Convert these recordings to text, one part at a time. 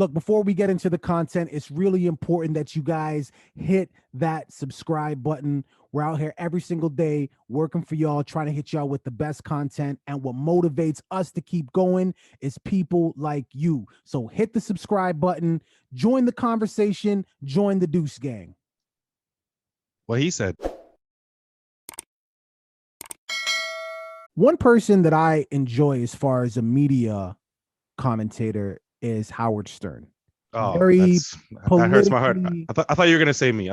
Look, before we get into the content, it's really important that you guys hit that subscribe button. We're out here every single day working for y'all, trying to hit y'all with the best content. And what motivates us to keep going is people like you. So hit the subscribe button, join the conversation, join the Deuce Gang. What he said. One person that I enjoy as far as a media commentator is Howard Stern. Oh, that hurts my heart. I thought you were gonna say me.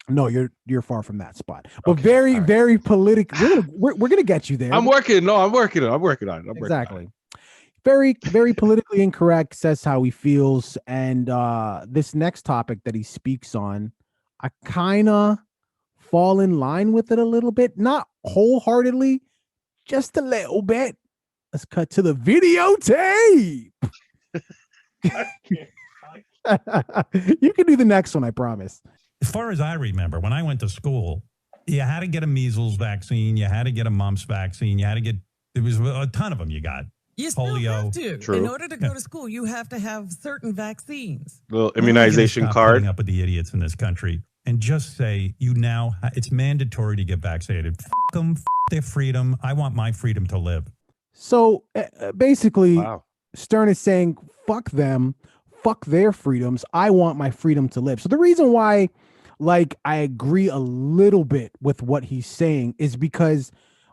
No, you're far from that spot. But okay, very political. We're gonna get you there. I'm working on it. Exactly. Very politically incorrect. Says how he feels, and this next topic that he speaks on, I kind of fall in line with it a little bit, not wholeheartedly, just a little bit. Let's cut to the videotape. You can do the next one, I promise. As far as I remember, when I went to school, you had to get a measles vaccine, you had to get a mumps vaccine, there was a ton of them you got. You still polio. have to. True. In order to go to school, you have to have certain vaccines. Little immunization card. Putting up with the idiots in this country and just say it's mandatory to get vaccinated. F them, their freedom. I want my freedom to live. So basically, wow. Stern is saying, fuck them, fuck their freedoms. I want my freedom to live. So the reason why, I agree a little bit with what he's saying is because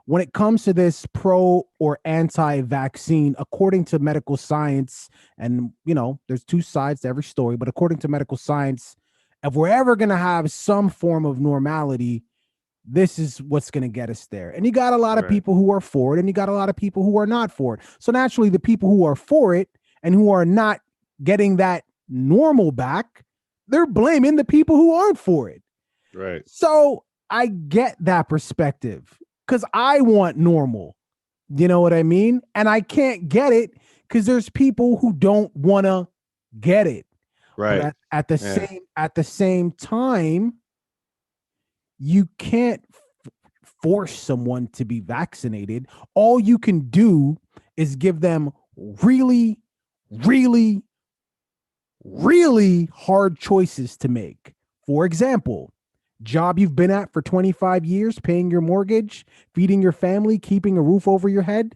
when it comes to this pro or anti-vaccine, according to medical science, and, there's two sides to every story, but according to medical science, if we're ever going to have some form of normality, this is what's going to get us there. And you got a lot of people who are for it, and you got a lot of people who are not for it. So naturally, the people who are for it and who are not getting that normal back, they're blaming the people who aren't for it. Right. So I get that perspective because I want normal. You know what I mean? And I can't get it because there's people who don't want to get it. Right. But at the same time, you can't force someone to be vaccinated. All you can do is give them really, really, really hard choices to make. For example, job you've been at for 25 years, paying your mortgage, feeding your family, keeping a roof over your head.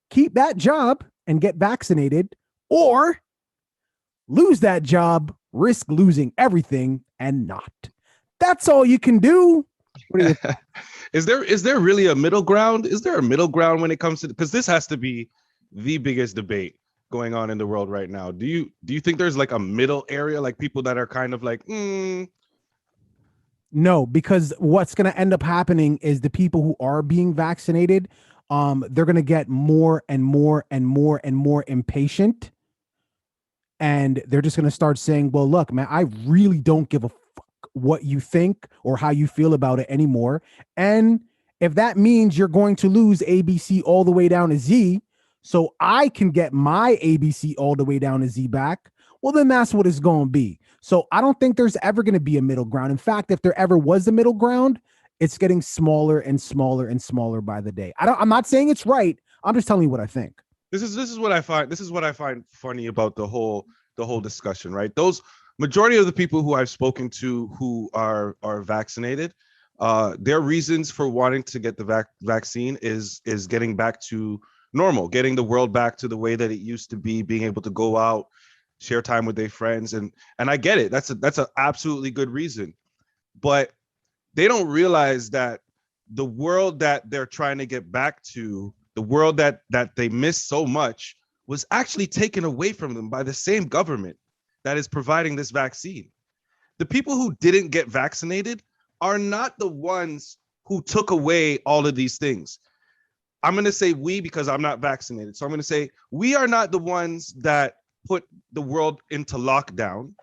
Keep that job and get vaccinated, or lose that job, risk losing everything and not. That's all you can do. Is there really a middle ground? Is there a middle ground when it comes to, because this has to be the biggest debate going on in the world right now. Do you think there's a middle area, people that are kind of No, because what's going to end up happening is the people who are being vaccinated, they're going to get more and more and more and more impatient. And they're just going to start saying, well, look, man, I really don't give a fuck what you think or how you feel about it anymore. And if that means you're going to lose ABC all the way down to Z, so I can get my ABC all the way down to Z back, well, then that's what it's going to be. So I don't think there's ever going to be a middle ground. In fact, if there ever was a middle ground, it's getting smaller and smaller and smaller by the day. I'm not saying it's right. I'm just telling you what I think. This is what I find funny about the whole discussion, right? Those majority of the people who I've spoken to who are vaccinated, their reasons for wanting to get the vaccine is getting back to normal, getting the world back to the way that it used to be, being able to go out, share time with their friends, and I get it. That's an absolutely good reason, but they don't realize that the world that they're trying to get back to, the world that they miss so much, was actually taken away from them by the same government that is providing this vaccine. The people who didn't get vaccinated are not the ones who took away all of these things. I'm going to say we because I'm not vaccinated. So I'm going to say we are not the ones that put the world into lockdown.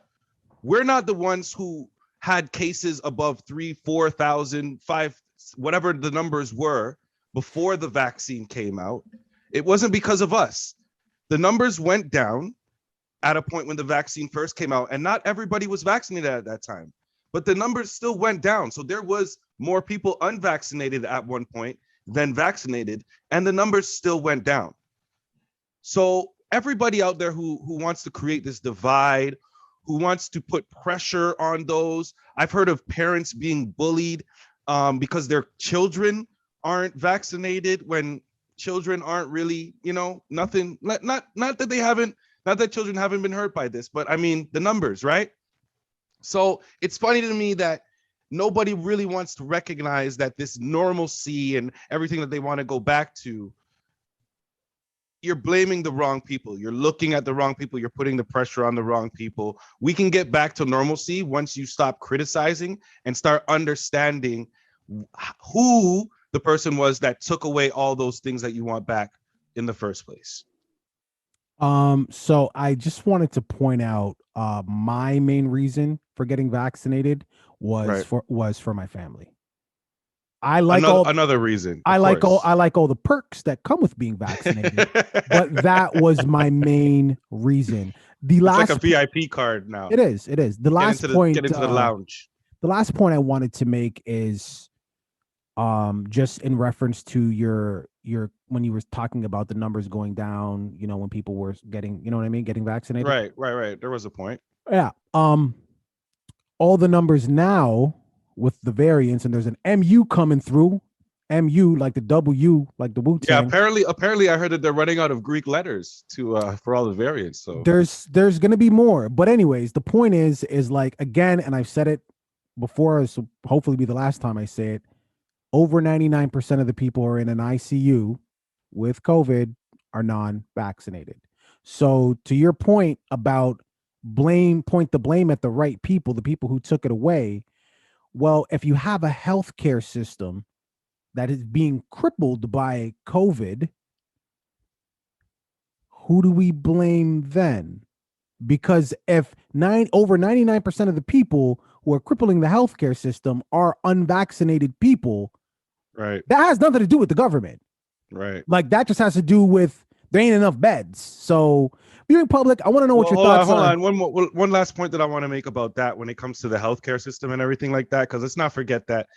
We're not the ones who had cases above 3,000, 4,000, 5, whatever the numbers were before the vaccine came out. It wasn't because of us. The numbers went down at a point when the vaccine first came out, and not everybody was vaccinated at that time, but the numbers still went down. So there was more people unvaccinated at one point than vaccinated, and the numbers still went down. So everybody out there who wants to create this divide, who wants to put pressure on those. I've heard of parents being bullied because their children aren't vaccinated when children aren't really, nothing. Not that they haven't, not that children haven't been hurt by this, but I mean the numbers, right? So it's funny to me that nobody really wants to recognize that this normalcy and everything that they want to go back to, you're blaming the wrong people. You're looking at the wrong people. You're putting the pressure on the wrong people. We can get back to normalcy once you stop criticizing and start understanding who the person was that took away all those things that you want back in the first place. So I just wanted to point out my main reason for getting vaccinated was for my family. I like another reason. I like all the perks that come with being vaccinated, but that was my main reason. It's like a VIP card now. It is. The last point. Get into the lounge. The last point I wanted to make is, just in reference to your when you were talking about the numbers going down. When people were getting, getting vaccinated. Right. There was a point. Yeah. All the numbers now with the variants, and there's an MU coming through. MU, like the W, like the Wu-Tang. Yeah, apparently I heard that they're running out of Greek letters for all the variants. So there's gonna be more. But anyways, the point is like, again, and I've said it before, so hopefully be the last time I say it, over 99% of the people who are in an ICU with COVID are non-vaccinated. So to your point about point the blame at the right people, the people who took it away. Well, if you have a healthcare system that is being crippled by COVID, who do we blame then? Because if over 99% of the people who are crippling the healthcare system are unvaccinated people, right, that has nothing to do with the government. Right. Like, that just has to do with there ain't enough beds. So, viewing public, I want to know what your thoughts are. Hold on. One last point that I want to make about that when it comes to the healthcare system and everything like that, because let's not forget that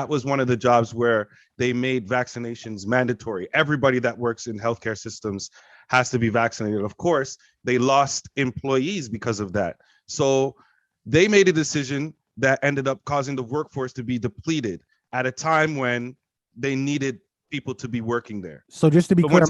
was one of the jobs where they made vaccinations mandatory. Everybody that works in healthcare systems has to be vaccinated. Of course, they lost employees because of that. So they made a decision that ended up causing the workforce to be depleted at a time when they needed people to be working there. So just to be clear,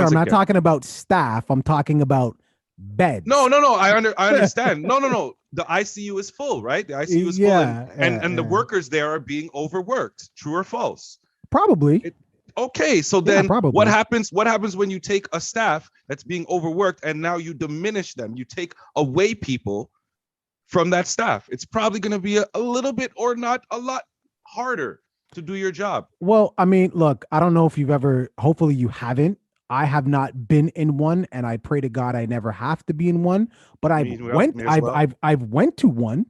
I'm not talking about staff. I'm talking about beds. No. I understand. No. The ICU is full, right? The ICU is full, and the workers there are being overworked. True or false? Probably. Okay, so then what happens? What happens when you take a staff that's being overworked and now you diminish them? You take away people from that staff. It's probably going to be a little bit, or not a lot, harder to do your job. Well, I mean, look, I don't know if you've ever, hopefully you haven't. I have not been in one, and I pray to God I never have to be in one, but I've went to one,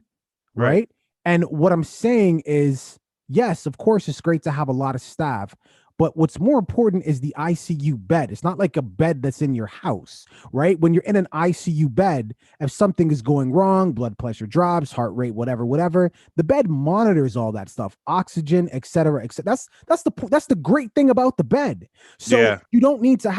right? And what I'm saying is, yes, of course, it's great to have a lot of staff, but what's more important is the ICU bed. It's not like a bed that's in your house, right? When you're in an ICU bed, if something is going wrong, blood pressure drops, heart rate, whatever, the bed monitors all that stuff, oxygen, et cetera, et cetera. That's the great thing about the bed. So you don't need to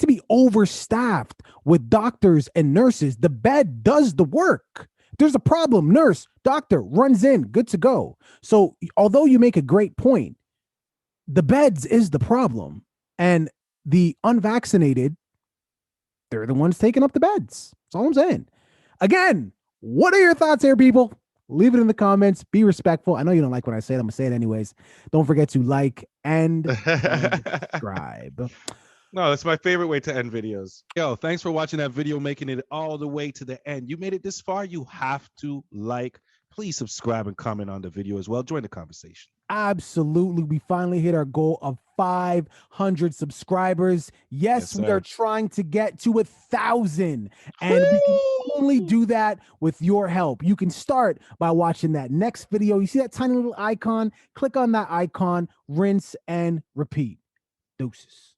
be overstaffed with doctors and nurses. The bed does the work. There's a problem, nurse, doctor runs in, good to go. So although you make a great point, the beds is the problem, and the unvaccinated, they're the ones taking up the beds. That's all I'm saying. Again, what are your thoughts here, people? Leave it in the comments. Be respectful. I know you don't like what I say. I'm going to say it anyways. Don't forget to like and subscribe. No, that's my favorite way to end videos. Yo, thanks for watching that video, making it all the way to the end. You made it this far, you have to like. Please subscribe and comment on the video as well. Join the conversation. Absolutely. We finally hit our goal of 500 subscribers. Yes, we are trying to get to 1,000, and we can only do that with your help. You can start by watching that next video. You see that tiny little icon? Click on that icon, rinse and repeat. Deuces.